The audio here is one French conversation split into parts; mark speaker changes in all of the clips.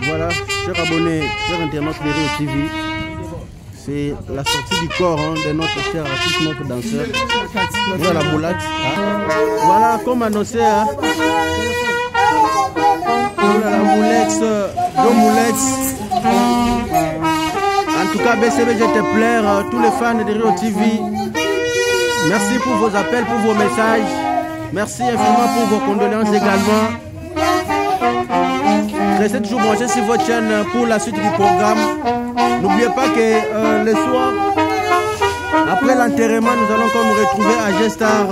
Speaker 1: Voilà, chers abonnés, chers internautes de Rio TV, c'est la sortie du corps de notre cher artiste, notre danseur. Voilà la boulette. Voilà, comme annoncé, voilà la Moulex, deux Moulex. En tout cas, BCB, je te plaire, tous les fans de Rio TV. Merci pour vos appels, pour vos messages. Merci infiniment pour vos condoléances également. Restez toujours branchés sur votre chaîne pour la suite du programme. N'oubliez pas que le soir, après l'enterrement, nous allons encore nous retrouver à Gestar,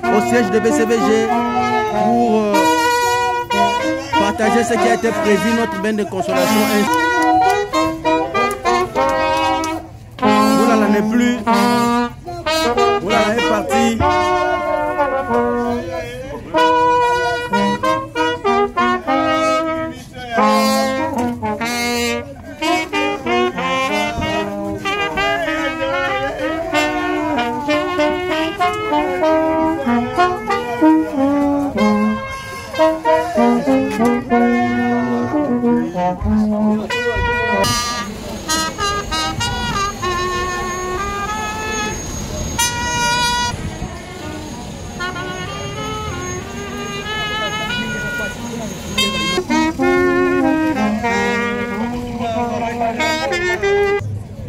Speaker 1: au siège de BCBG, pour partager ce qui a été prévu, notre bain de consolation. Oulala n'est plus. Oulala est parti.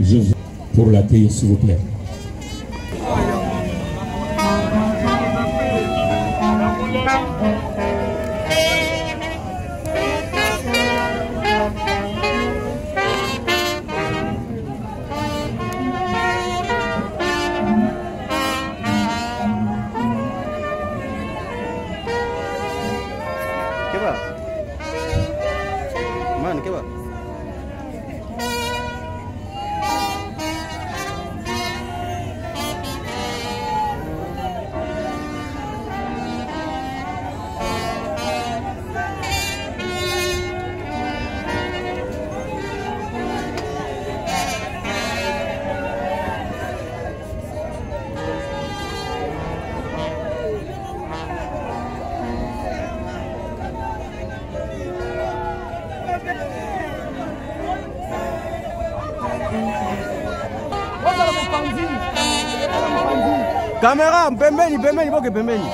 Speaker 2: Je vous pour l'accueil, s'il vous plaît.
Speaker 1: Keba, man, Keba. Caméra, pembeni, boke pembeni.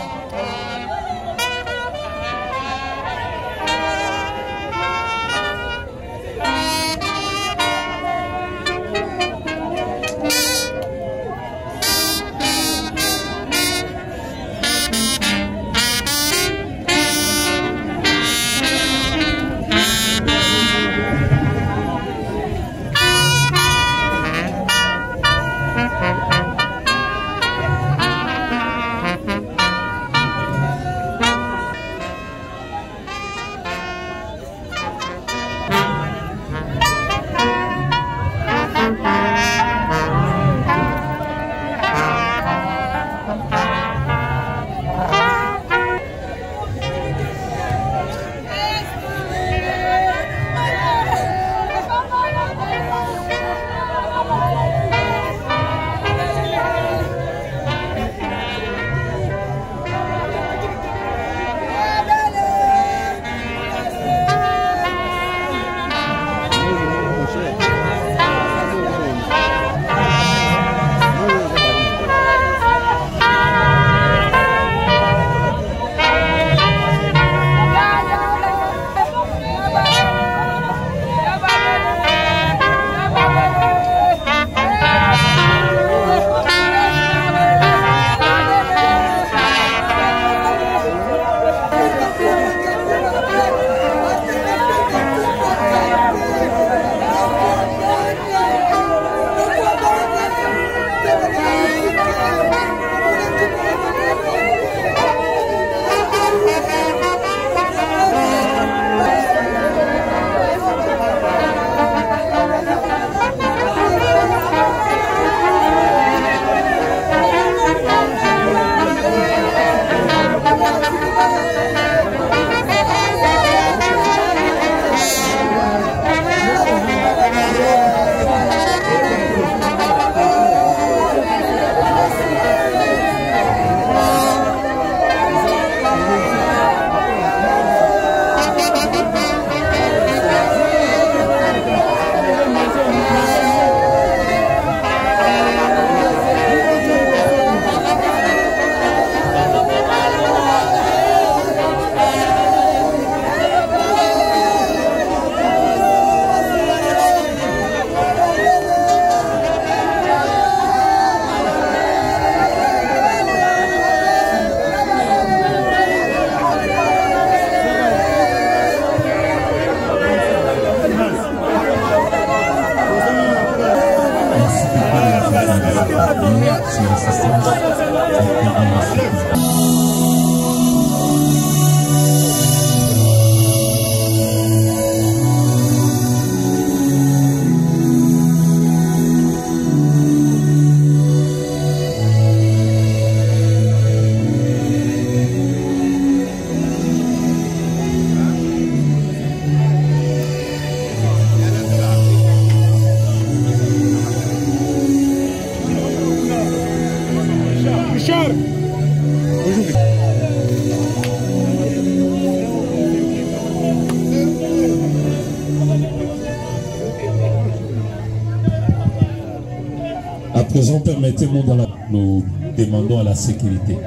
Speaker 2: Faisons, permettez-moi, nous demandons à la sécurité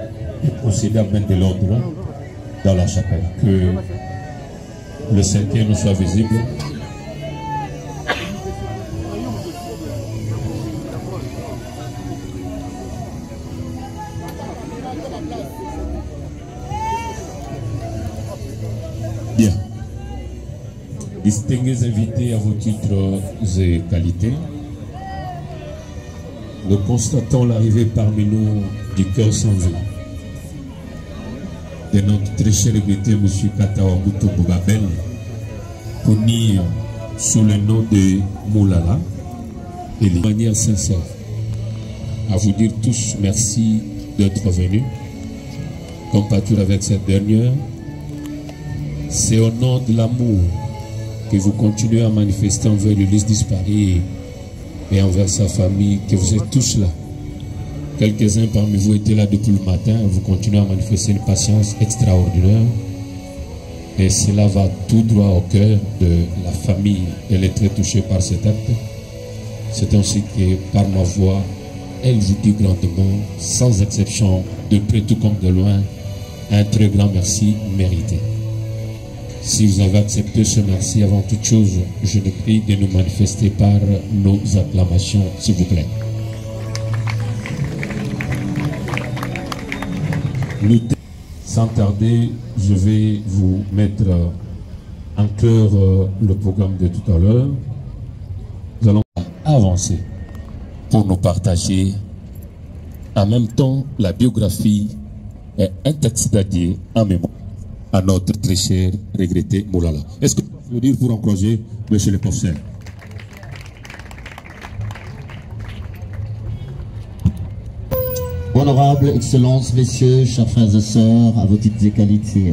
Speaker 2: de procéder à mettre de l'ordre dans la chapelle. Que le Saint-Pierre nous soit visible. Bien. Distingués invités à vos titres et qualités, nous constatons l'arrivée parmi nous du cœur sans vie de notre très cher regretté M. Katawa Mutombo Babel, connu sous le nom de Moulala, et de manière sincère à vous dire tous merci d'être venus, compatir avec cette dernière. C'est au nom de l'amour que vous continuez à manifester envers l'Ulysse disparu et envers sa famille, que vous êtes tous là. Quelques-uns parmi vous étaient là depuis le matin, vous continuez à manifester une patience extraordinaire. Et cela va tout droit au cœur de la famille. Elle est très touchée par cet acte. C'est ainsi que par ma voix, elle vous dit grandement, sans exception, de près tout comme de loin, un très grand merci mérité. Si vous avez accepté ce merci, avant toute chose, je vous prie de nous manifester par nos acclamations, s'il vous plaît. Sans tarder, je vais vous mettre en cœur le programme de tout à l'heure. Nous allons avancer pour nous partager en même temps la biographie et un texte dédié en mémoire à notre très cher regretté Moulala. Est-ce que vous pouvez le dire pour encourager monsieur le professeur?
Speaker 3: Honorables Excellences, Messieurs, chers frères et sœurs, à vos titres et qualités,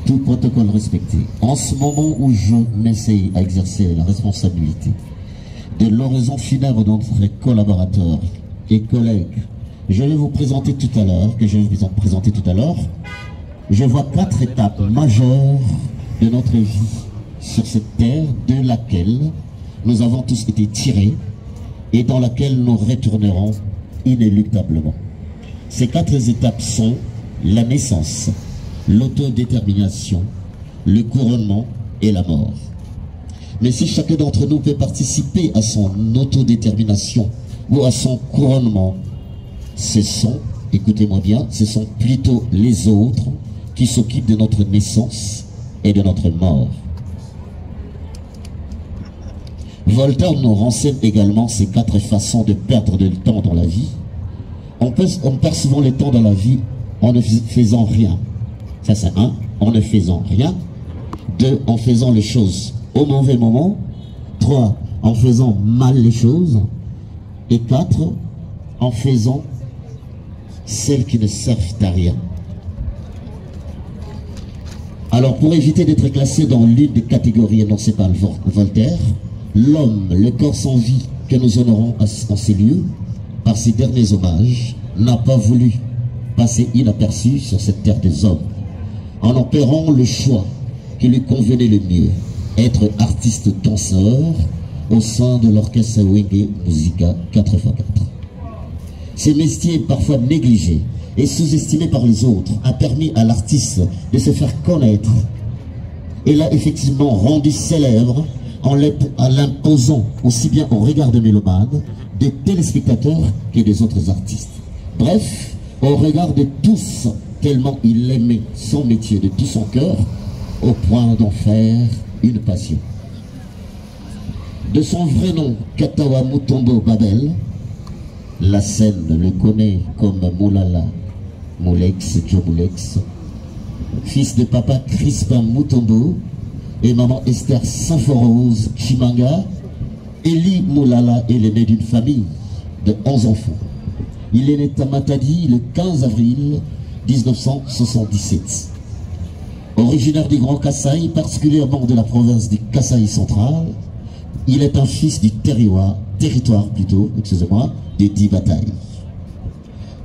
Speaker 3: tout protocole respecté. En ce moment où je m'essaye à exercer la responsabilité de l'oraison funèbre de notre collaborateurs et collègues, je vais vous présenter tout à l'heure, je vois 4 étapes majeures de notre vie sur cette terre de laquelle nous avons tous été tirés et dans laquelle nous retournerons inéluctablement. Ces 4 étapes sont la naissance, l'autodétermination, le couronnement et la mort. Mais si chacun d'entre nous peut participer à son autodétermination ou à son couronnement, ce sont, écoutez-moi bien, ce sont plutôt les autres qui s'occupent de notre naissance et de notre mort. Voltaire nous renseigne également ces 4 façons de perdre du temps dans la vie. On perd souvent le temps dans la vie en ne faisant rien. Ça c'est 1, en ne faisant rien. 2, en faisant les choses au mauvais moment. 3, en faisant mal les choses. Et 4, en faisant celles qui ne servent à rien. Alors pour éviter d'être classé dans l'une des catégories énoncées par Voltaire, l'homme, le corps sans vie que nous honorons en ces lieux, par ces derniers hommages, n'a pas voulu passer inaperçu sur cette terre des hommes, en opérant le choix qui lui convenait le mieux, être artiste danseur au sein de l'orchestre Wenge Musica 4x4. Ce métier parfois négligé et sous-estimé par les autres a permis à l'artiste de se faire connaître et l'a effectivement rendu célèbre en l'imposant aussi bien au regard de mélomanes, des téléspectateurs que des autres artistes. Bref, au regard de tous, tellement il aimait son métier de tout son cœur, au point d'en faire une passion. De son vrai nom, Katawa Mutombo Babel, la scène le connaît comme Moulala, Moulex, Joe Moulex, fils de papa Crispin Mutombo et maman Esther Saint-Forose Chimanga. Eli Moulala est l'aîné d'une famille de 11 enfants. Il est né à Matadi le 15 avril 1977. Originaire du Grand Kasaï, particulièrement de la province du Kasaï central, il est un fils du territoire de 10 batailles.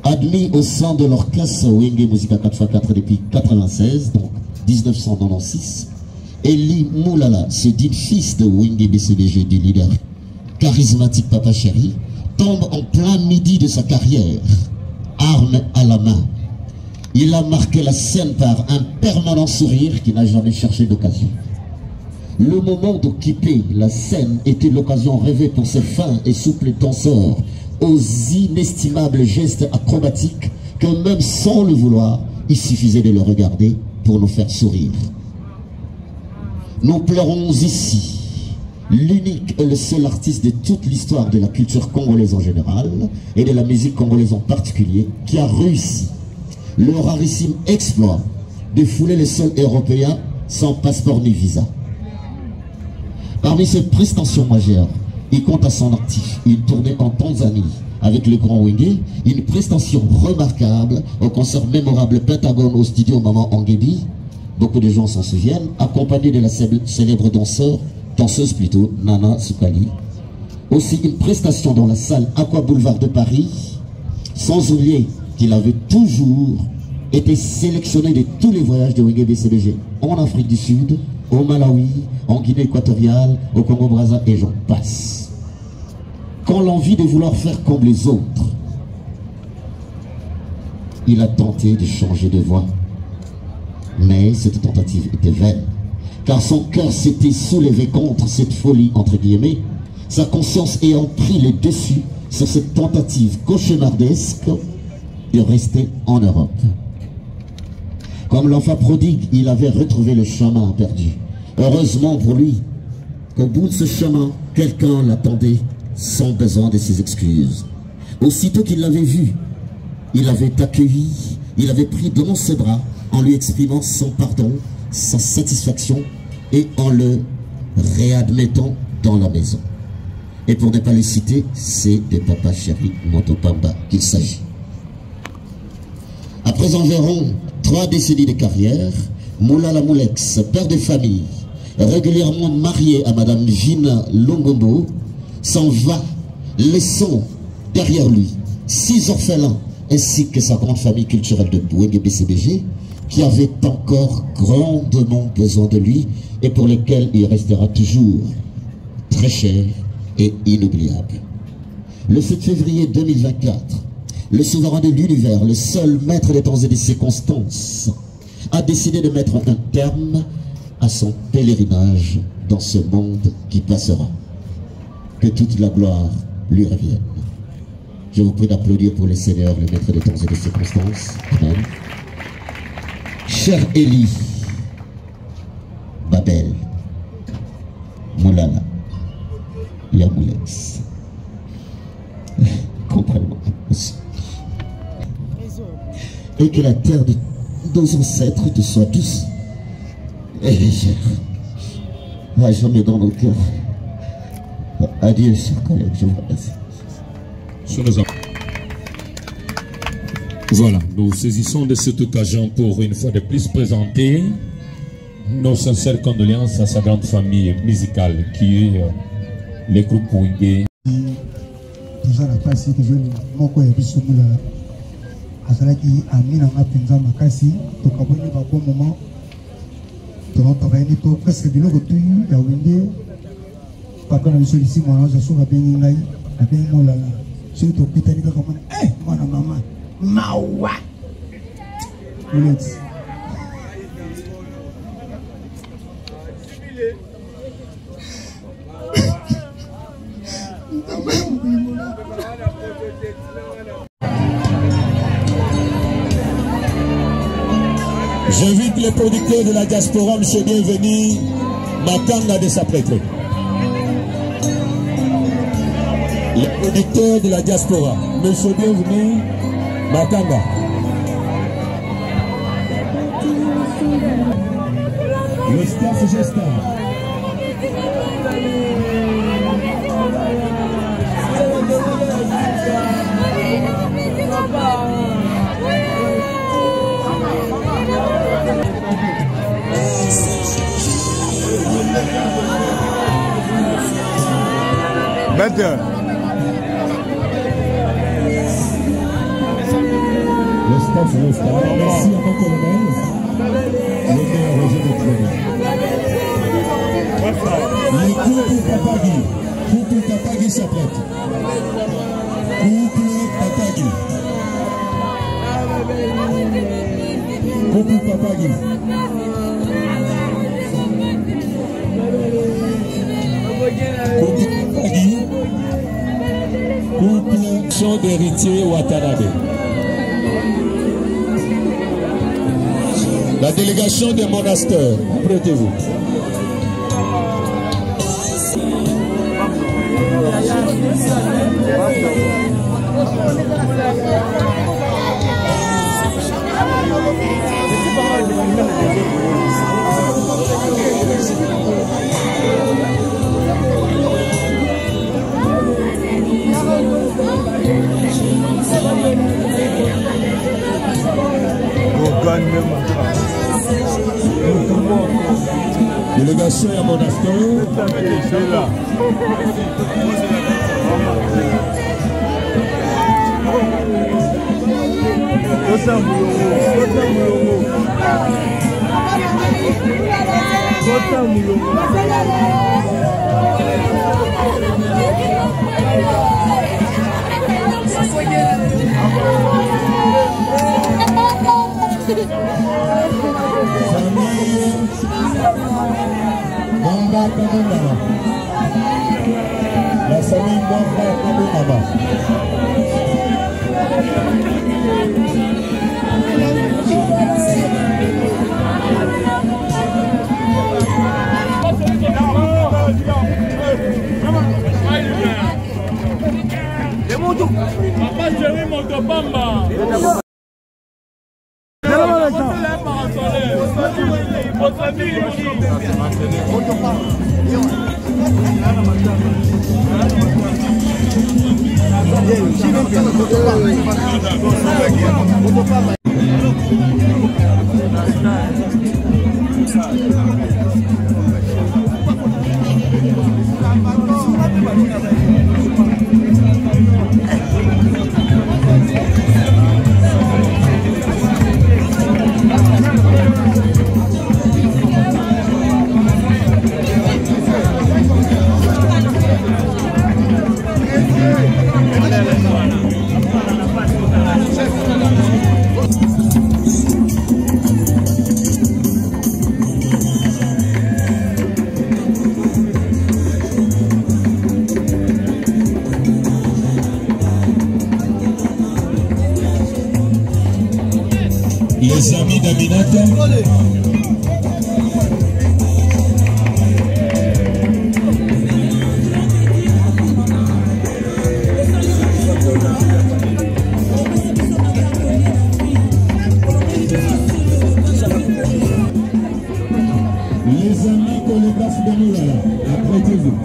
Speaker 3: Admis au sein de l'orchestre Wenge Musica 4x4 depuis 1996, donc 1996, Eli Moulala se dit fils de Wenge BCBG, du leader charismatique Papa Chéri, tombe en plein midi de sa carrière, arme à la main. Il a marqué la scène par un permanent sourire qui n'a jamais cherché d'occasion. Le moment d'occuper la scène était l'occasion rêvée pour ces fins et souples danseurs aux inestimables gestes acrobatiques que même sans le vouloir, il suffisait de le regarder pour nous faire sourire. Nous pleurons ici l'unique et le seul artiste de toute l'histoire de la culture congolaise en général et de la musique congolaise en particulier qui a réussi le rarissime exploit de fouler les sols européens sans passeport ni visa. Parmi ses prestations majeures, il compte à son actif une tournée en Tanzanie avec le Grand Wenge, une prestation remarquable au concert mémorable Pentagone au studio Maman Angebi, beaucoup de gens s'en souviennent, accompagné de la célèbre danseuse plutôt, Nana Soukali. Aussi une prestation dans la salle Aqua Boulevard de Paris, sans oublier qu'il avait toujours été sélectionné de tous les voyages de Wenge BCBG en Afrique du Sud, au Malawi, en Guinée équatoriale, au Congo-Brazza et j'en passe. Quand l'envie de vouloir faire comme les autres, il a tenté de changer de voie. Mais cette tentative était vaine, car son cœur s'était soulevé contre cette folie, entre guillemets, sa conscience ayant pris le dessus sur cette tentative cauchemardesque de rester en Europe. Comme l'enfant prodigue, il avait retrouvé le chemin perdu. Heureusement pour lui, qu'au bout de ce chemin, quelqu'un l'attendait sans besoin de ses excuses. Aussitôt qu'il l'avait vu, il l'avait accueilli, il avait pris dans ses bras en lui exprimant son pardon, sa satisfaction et en le réadmettant dans la maison. Et pour ne pas les citer, c'est de Papa Chéri Motopamba qu'il s'agit. Après environ 3 décennies de carrière, Moulala Moulex, père de famille, régulièrement marié à Madame Gina Longombo, s'en va, laissant derrière lui 6 orphelins ainsi que sa grande famille culturelle de Wenge BCBG qui avait encore grandement besoin de lui et pour lesquels il restera toujours très cher et inoubliable. Le 7 février 2024, le souverain de l'univers, le seul maître des temps et des circonstances, a décidé de mettre un terme à son pèlerinage dans ce monde qui passera. Que toute la gloire lui revienne. Je vous prie d'applaudir pour les seigneurs, les maîtres des temps et des circonstances. Amen. Cher Élie, Babel, Moulala, Yamoulex, comprenez-moi aussi. Et que la terre de nos ancêtres te soit douce et légère. À jamais dans nos cœurs. Adieu, chers collègues, je vous remercie.
Speaker 2: Voilà, nous saisissons de cette occasion pour une fois de plus présenter nos sincères condoléances à sa grande famille musicale qui est le groupe Wenge.
Speaker 4: azalaki amina nga mpenza makasi tokaboni bako moment tokabani to presque biloko tuyu ya Wenge papa na biso lisi mwana oza so babengi ngai abengi Moulala soki tokutani kaka mwana mwana mama mawa Moulex
Speaker 2: J'invite les producteurs de la diaspora, M. Bienvenu, Makanga de s'apprêter. Les producteurs de la diaspora, M. Bienvenu, Makanga. Le staff gestar.
Speaker 1: Better.
Speaker 2: Le staff gestar. Merci à mon colonel. Le maire Roger de Cloné. Le couple Kapagi s'apprête. Couple d'héritiers Watanabe. La délégation des monastères, apprêtez-vous. Délégation à monastère. La famille Mwamba. Les amis d'Aminata. Les amis chorégraphes de Moulala, apprêtez-vous.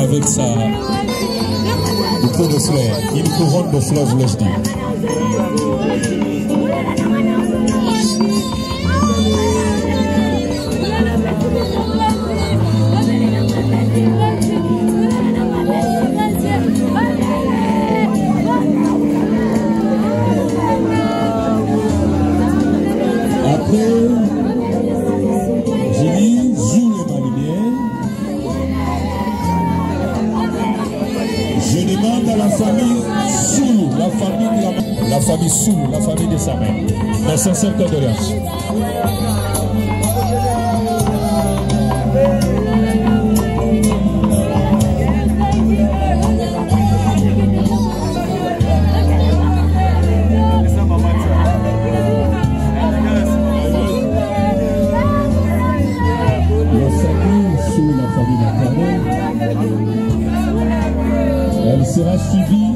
Speaker 2: Avec sa bouquet de fleurs, une couronne de fleurs, voulais-je dire. Après, j'ai dit joue les marinières. Je demande à la famille sous la famille de la la famille Sou, la famille de sa mère. Mes sincères condoléances. Elle sera suivie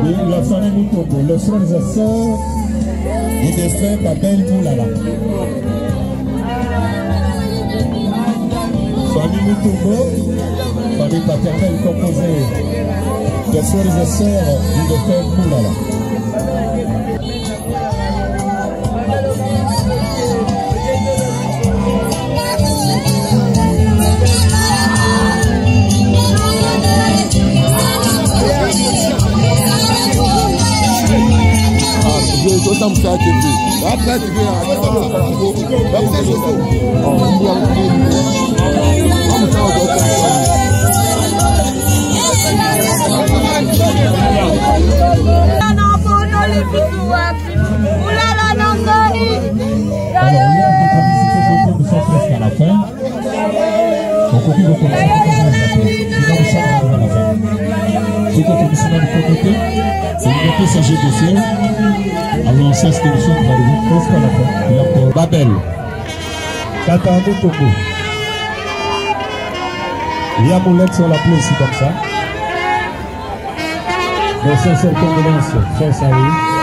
Speaker 2: de la famille Moutombo, les frères et sœurs et des frères Babel Moulala. Famille Moutombo, famille paternelle composée des frères et sœurs et des frères Moulala. Babel, Katamu Togo. Il y a Moulette sur la place ici comme ça. Mes sincères condoléances, frère Saïd.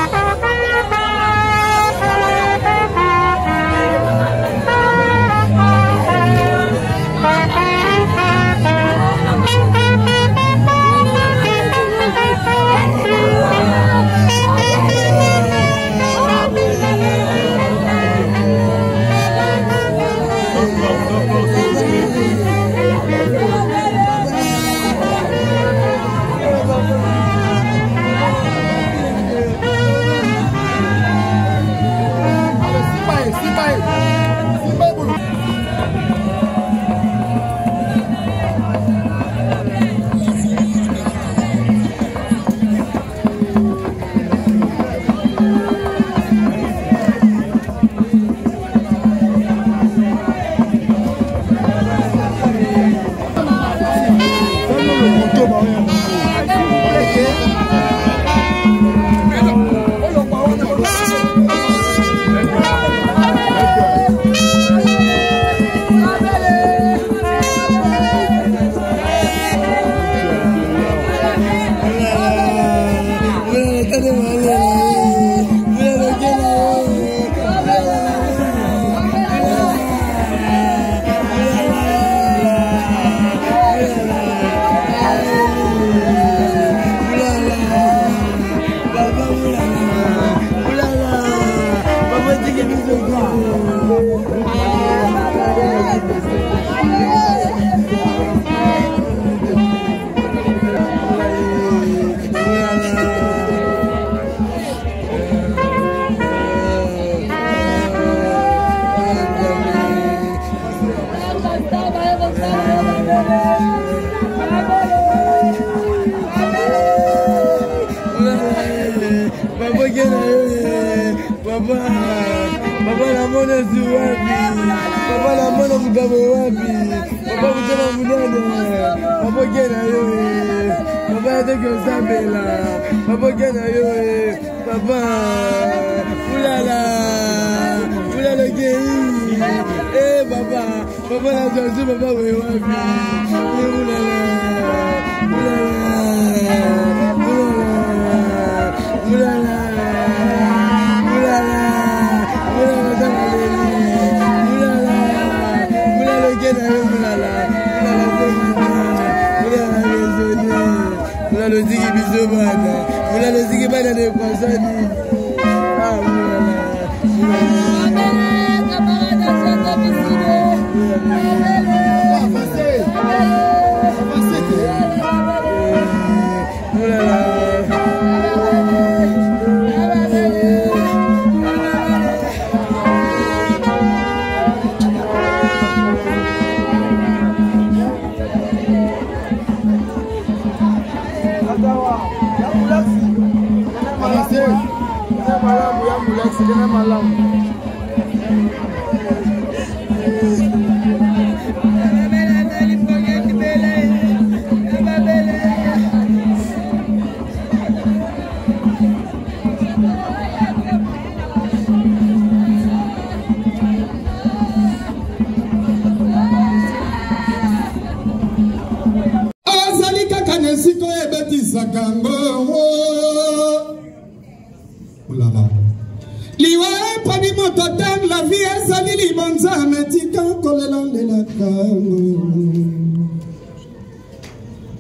Speaker 5: La vie est sali libanza metika kolelande la kango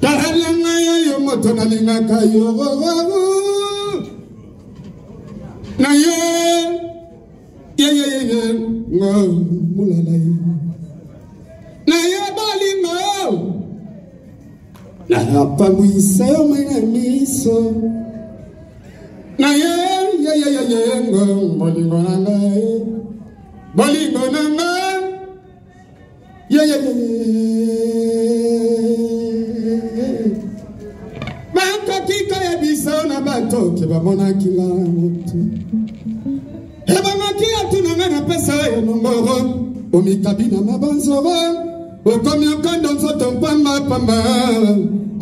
Speaker 5: Taralanga yo moto na linga kayo na ye mulala na ye balingo na hapa mwisa yo mena miso na ye bolingo nanga bolingo nanga bakokika ya biso na bato ke bamonaki nga motu ebamaki atunanga na pesa ya nongoro omikabi na mabanzoro okomi okondo nzoto mpambapamba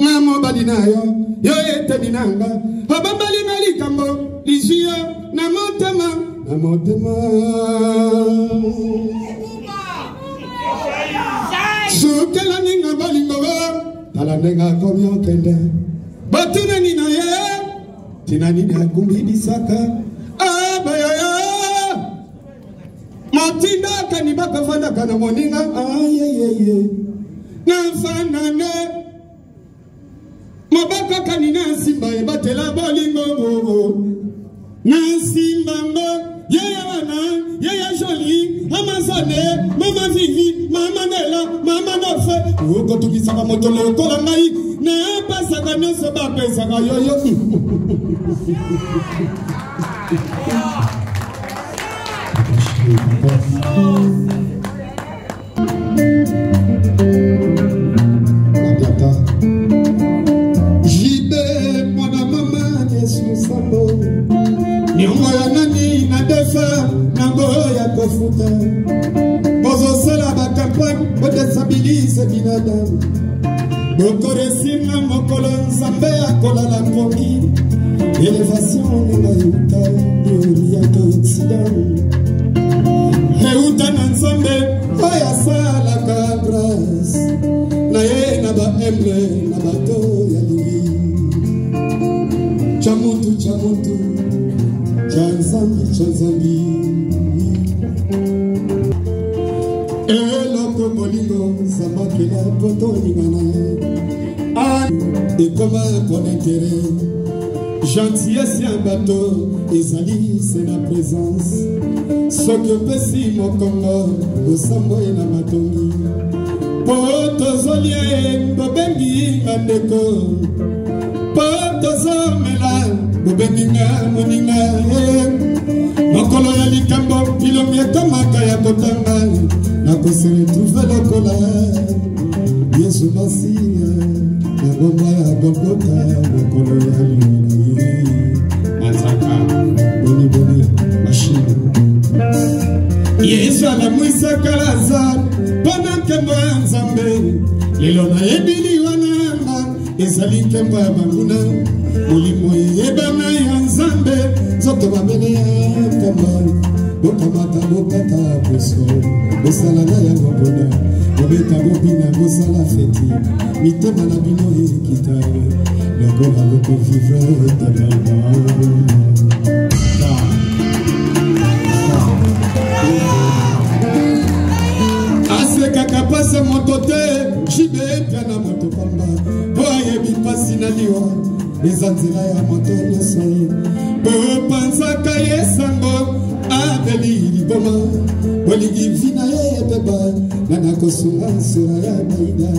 Speaker 5: nga mobali na yo eteni nanga obambali na likambo lizuyo na motema sukela ninga bolingo tala ndenga komi okende batuna nina ye tina nina kumbidisaka abayaya matinda kanibaka fanda kana moninga ayeyeye nafanane mabaka kanina simba ebatela bolingo Nansimbango, yaya wana, yaya joli, amazane, mama vivi, mama nela, mama nofe. Uko tukisaka motolo kola ngai, na pasaka nyose ba pesaka yoyo. Jibe mwana mama Yesu sabo. Nyongo ya nani na defa na ngoya kofuta Bozo sala bakampani bodesabilize binadamu Bokoresina mokolo nzambe akola la kongi Elevation nina yuta Yuri ya toksidamu Heuta na nzambe Oya sala ka grâce Na ye na ba emle na bato ya lingi Chamutu Chanzambi Eloko bolingo Samakela poto ningana Et comment ton intérêt Gentillesse un bateau Ezali c'est la présence S'occuper si mon Congo Osambo et na matongi Poto zolie Bobengi mandeko Poto zomela Bobeninga moninga Mokolo ya likambo Pilomie kamaka ya kotanga Nako se retrouve lokola Yesu masiya Na gomba ya gogota Mokolo ya liwanaye Mataka Boni machine Yesu ala mwisa kalaza Pona kembo ya nzambe Lelo na ebili wananga Ezali kembo ya banguna Mulimo yebana ya nzambe Zoto babene ya kamba Bokamata bokata poso Bosala na ya ngobona Bobeta bobina bosala feti Mitema na bino ekita Lokola boko vivre tabama Ase kakapase motote Jibe piana motopamba Boye bipasi na liwa Ezanzela ya moto nyosoi Bopanzaka yesango Abeli liboma Boligi vina ye beba Nana kosunga sura ya baida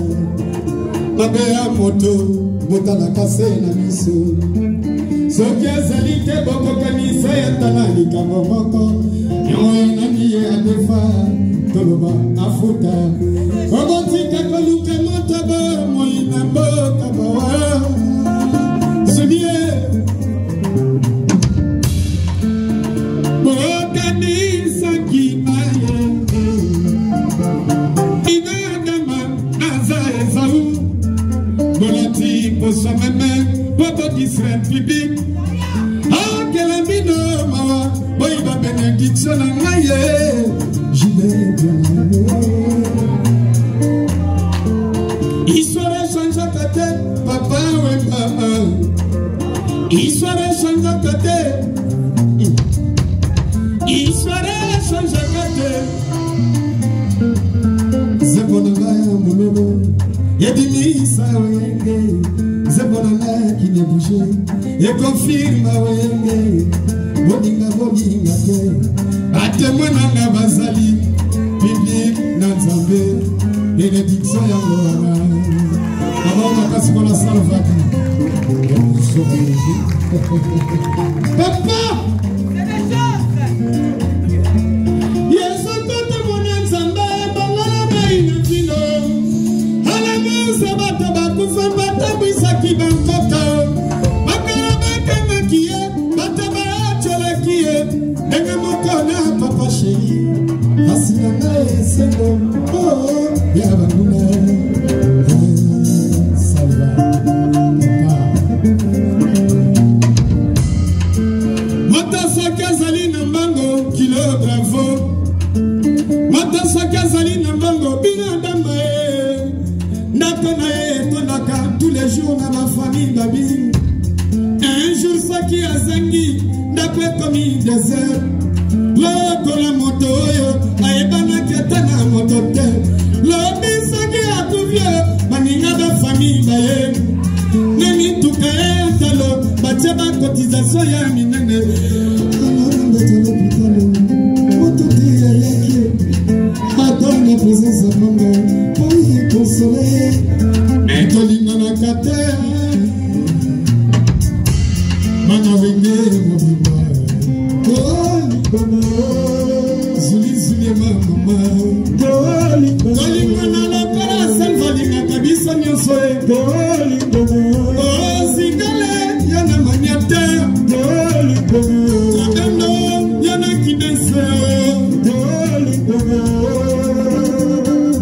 Speaker 5: Mabe ya moto Motala kase na miso Soki ezalite boko kanisa ya talani kama moko Nyoye nani ye adefa Toloba afuta Ogotika koluke motaba Moina mboka bawa Sudie public. Ah, quel ambino, mawa. Boy, ba bénédiction, nangaye. J'y vais bien. Histoire change à côté, papa ou maman. Histoire change à côté. Histoire change à côté. C'est bon à la moulolo. Yedini sa wenge. C'est bon à la qui ne bouge. Et confirme à wenge. Bodinga bodinga ke. Atemwe nanga bazali. Public nanzambe. Bénédiction ya ngwana. Avant makasi pour la salvaki. Papa! Yeso kote mwana nzamba bangala maina vino. Alamu sabata bakufa batabwisa kibankota. Bakala bakanga kie, bataba chola kie. Nenge mokona papa chéri. Asina na esemo. Oh, ya bangula. Tous les jours dans ma famille babi. Un jour ça qui a zangi d'après comme il désert. L'autre la moto aïbana ketana moto te. L'autre ça qui a tout vieux maninga de famille baye. Neni tout cae talo bacheba cotisation ya minene. Moto te yaki. Attends la présence de maman pour y consoler. Tolinga na kate mana wenge mobimba zuli zuli mama tolinga na la kara salvalinga kabisa nyonso zingale yana manyate labendo yana kidense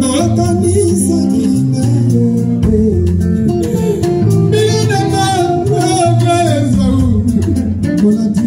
Speaker 5: dotanisa kinayo. Hola.